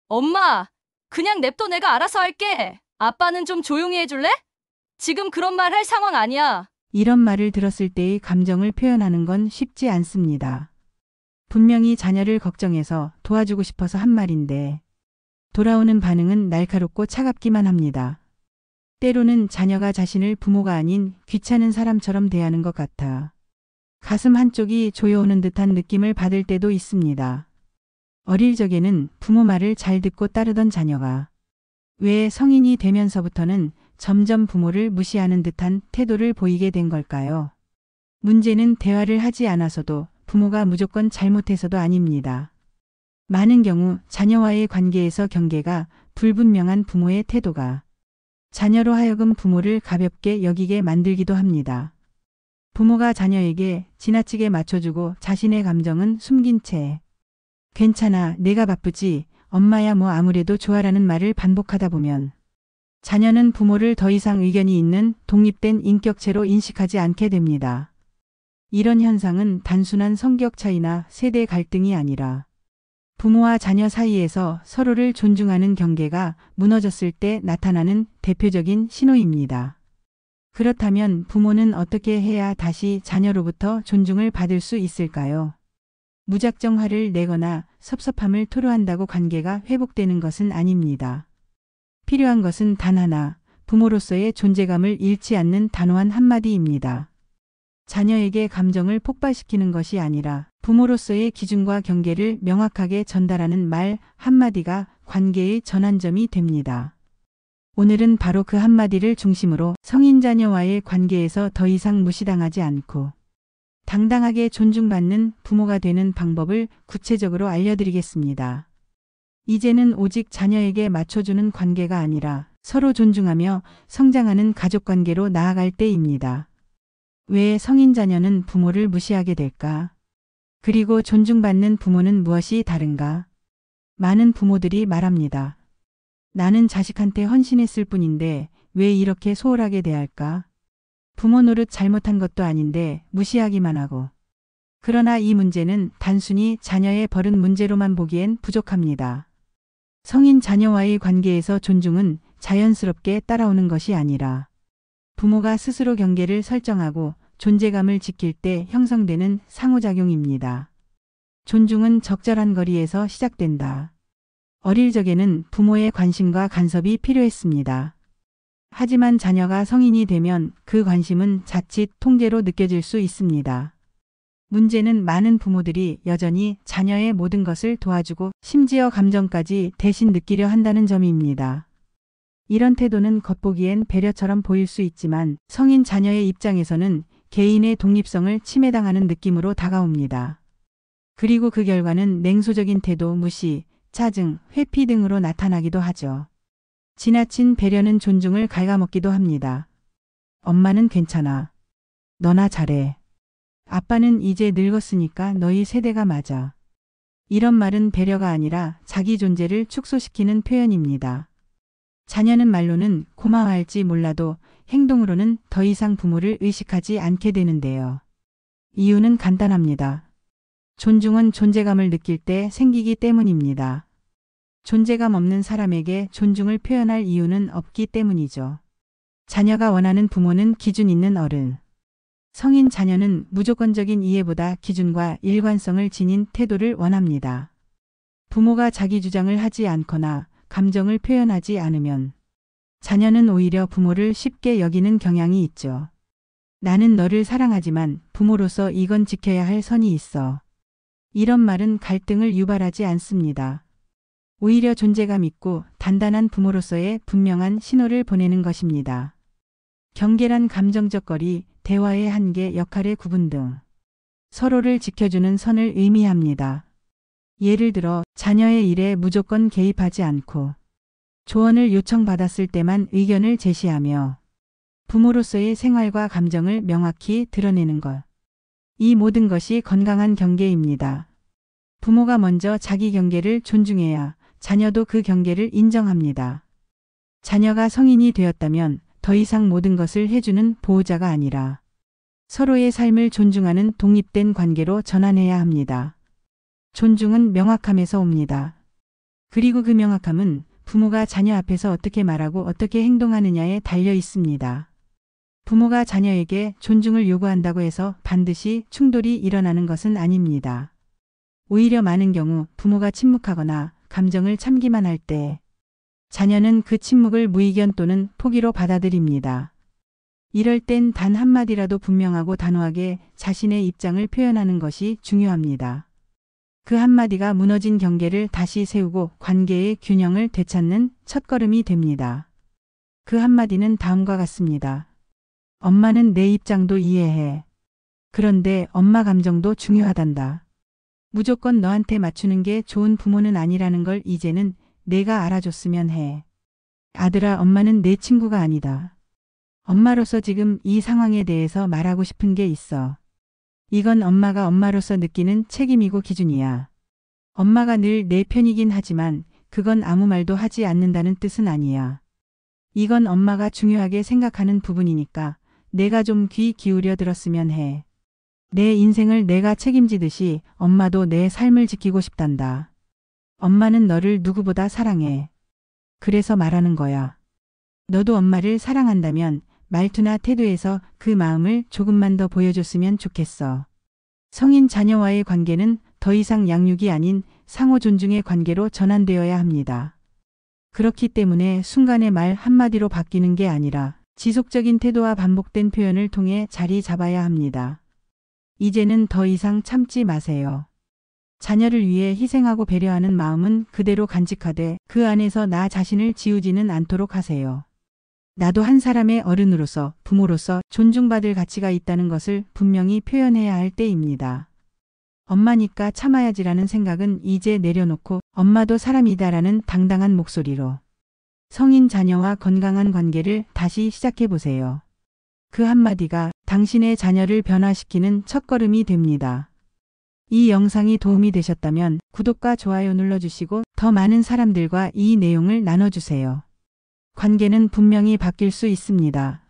엄마, 그냥 냅둬 내가 알아서 할게. 아빠는 좀 조용히 해줄래? 지금 그런 말 할 상황 아니야. 이런 말을 들었을 때의 감정을 표현하는 건 쉽지 않습니다. 분명히 자녀를 걱정해서 도와주고 싶어서 한 말인데 돌아오는 반응은 날카롭고 차갑기만 합니다. 때로는 자녀가 자신을 부모가 아닌 귀찮은 사람처럼 대하는 것 같아 가슴 한쪽이 조여오는 듯한 느낌을 받을 때도 있습니다. 어릴 적에는 부모 말을 잘 듣고 따르던 자녀가 왜 성인이 되면서부터는 점점 부모를 무시하는 듯한 태도를 보이게 된 걸까요? 문제는 대화를 하지 않아서도 부모가 무조건 잘못해서도 아닙니다. 많은 경우 자녀와의 관계에서 경계가 불분명한 부모의 태도가 자녀로 하여금 부모를 가볍게 여기게 만들기도 합니다. 부모가 자녀에게 지나치게 맞춰주고 자신의 감정은 숨긴 채 괜찮아, 내가 바쁘지, 엄마야 뭐 아무래도 좋아라는 말을 반복하다 보면 자녀는 부모를 더 이상 의견이 있는 독립된 인격체로 인식하지 않게 됩니다. 이런 현상은 단순한 성격 차이나 세대 갈등이 아니라 부모와 자녀 사이에서 서로를 존중하는 경계가 무너졌을 때 나타나는 대표적인 신호입니다. 그렇다면 부모는 어떻게 해야 다시 자녀로부터 존중을 받을 수 있을까요? 무작정 화를 내거나 섭섭함을 토로한다고 관계가 회복되는 것은 아닙니다. 필요한 것은 단 하나, 부모로서의 존재감을 잃지 않는 단호한 한마디입니다. 자녀에게 감정을 폭발시키는 것이 아니라 부모로서의 기준과 경계를 명확하게 전달하는 말 한마디가 관계의 전환점이 됩니다. 오늘은 바로 그 한마디를 중심으로 성인 자녀와의 관계에서 더 이상 무시당하지 않고 당당하게 존중받는 부모가 되는 방법을 구체적으로 알려드리겠습니다. 이제는 오직 자녀에게 맞춰주는 관계가 아니라 서로 존중하며 성장하는 가족관계로 나아갈 때입니다. 왜 성인 자녀는 부모를 무시하게 될까? 그리고 존중받는 부모는 무엇이 다른가? 많은 부모들이 말합니다. 나는 자식한테 헌신했을 뿐인데 왜 이렇게 소홀하게 대할까? 부모 노릇 잘못한 것도 아닌데 무시하기만 하고. 그러나 이 문제는 단순히 자녀의 버릇 문제로만 보기엔 부족합니다. 성인 자녀와의 관계에서 존중은 자연스럽게 따라오는 것이 아니라 부모가 스스로 경계를 설정하고 존재감을 지킬 때 형성되는 상호작용입니다. 존중은 적절한 거리에서 시작된다. 어릴 적에는 부모의 관심과 간섭이 필요했습니다. 하지만 자녀가 성인이 되면 그 관심은 자칫 통제로 느껴질 수 있습니다. 문제는 많은 부모들이 여전히 자녀의 모든 것을 도와주고 심지어 감정까지 대신 느끼려 한다는 점입니다. 이런 태도는 겉보기엔 배려처럼 보일 수 있지만 성인 자녀의 입장에서는 개인의 독립성을 침해당하는 느낌으로 다가옵니다. 그리고 그 결과는 냉소적인 태도, 무시, 짜증, 회피 등으로 나타나기도 하죠. 지나친 배려는 존중을 갉아먹기도 합니다. 엄마는 괜찮아. 너나 잘해. 아빠는 이제 늙었으니까 너희 세대가 맞아. 이런 말은 배려가 아니라 자기 존재를 축소시키는 표현입니다. 자녀는 말로는 고마워할지 몰라도 행동으로는 더 이상 부모를 의식하지 않게 되는데요. 이유는 간단합니다. 존중은 존재감을 느낄 때 생기기 때문입니다. 존재감 없는 사람에게 존중을 표현할 이유는 없기 때문이죠. 자녀가 원하는 부모는 기준 있는 어른. 성인 자녀는 무조건적인 이해보다 기준과 일관성을 지닌 태도를 원합니다. 부모가 자기 주장을 하지 않거나 감정을 표현하지 않으면 자녀는 오히려 부모를 쉽게 여기는 경향이 있죠. 나는 너를 사랑하지만 부모로서 이건 지켜야 할 선이 있어. 이런 말은 갈등을 유발하지 않습니다. 오히려 존재감 있고 단단한 부모로서의 분명한 신호를 보내는 것입니다. 경계란 감정적 거리, 대화의 한계, 역할의 구분 등 서로를 지켜주는 선을 의미합니다. 예를 들어 자녀의 일에 무조건 개입하지 않고 조언을 요청받았을 때만 의견을 제시하며 부모로서의 생활과 감정을 명확히 드러내는 것. 이 모든 것이 건강한 경계입니다. 부모가 먼저 자기 경계를 존중해야 자녀도 그 경계를 인정합니다. 자녀가 성인이 되었다면 더 이상 모든 것을 해주는 보호자가 아니라 서로의 삶을 존중하는 독립된 관계로 전환해야 합니다. 존중은 명확함에서 옵니다. 그리고 그 명확함은 부모가 자녀 앞에서 어떻게 말하고 어떻게 행동하느냐에 달려 있습니다. 부모가 자녀에게 존중을 요구한다고 해서 반드시 충돌이 일어나는 것은 아닙니다. 오히려 많은 경우 부모가 침묵하거나 감정을 참기만 할 때 자녀는 그 침묵을 무의견 또는 포기로 받아들입니다. 이럴 땐 단 한마디라도 분명하고 단호하게 자신의 입장을 표현하는 것이 중요합니다. 그 한마디가 무너진 경계를 다시 세우고 관계의 균형을 되찾는 첫걸음이 됩니다. 그 한마디는 다음과 같습니다. 엄마는 내 입장도 이해해. 그런데 엄마 감정도 중요하단다. 무조건 너한테 맞추는 게 좋은 부모는 아니라는 걸 이제는 내가 알아줬으면 해. 아들아, 엄마는 내 친구가 아니다. 엄마로서 지금 이 상황에 대해서 말하고 싶은 게 있어. 이건 엄마가 엄마로서 느끼는 책임이고 기준이야. 엄마가 늘 내 편이긴 하지만 그건 아무 말도 하지 않는다는 뜻은 아니야. 이건 엄마가 중요하게 생각하는 부분이니까 내가 좀 귀 기울여 들었으면 해. 내 인생을 내가 책임지듯이 엄마도 내 삶을 지키고 싶단다. 엄마는 너를 누구보다 사랑해. 그래서 말하는 거야. 너도 엄마를 사랑한다면 말투나 태도에서 그 마음을 조금만 더 보여줬으면 좋겠어. 성인 자녀와의 관계는 더 이상 양육이 아닌 상호 존중의 관계로 전환되어야 합니다. 그렇기 때문에 순간의 말 한마디로 바뀌는 게 아니라 지속적인 태도와 반복된 표현을 통해 자리 잡아야 합니다. 이제는 더 이상 참지 마세요. 자녀를 위해 희생하고 배려하는 마음은 그대로 간직하되 그 안에서 나 자신을 지우지는 않도록 하세요. 나도 한 사람의 어른으로서 부모로서 존중받을 가치가 있다는 것을 분명히 표현해야 할 때입니다. 엄마니까 참아야지라는 생각은 이제 내려놓고 엄마도 사람이다라는 당당한 목소리로 성인 자녀와 건강한 관계를 다시 시작해 보세요. 그 한마디가 당신의 자녀를 변화시키는 첫걸음이 됩니다. 이 영상이 도움이 되셨다면 구독과 좋아요 눌러주시고 더 많은 사람들과 이 내용을 나눠주세요. 관계는 분명히 바뀔 수 있습니다.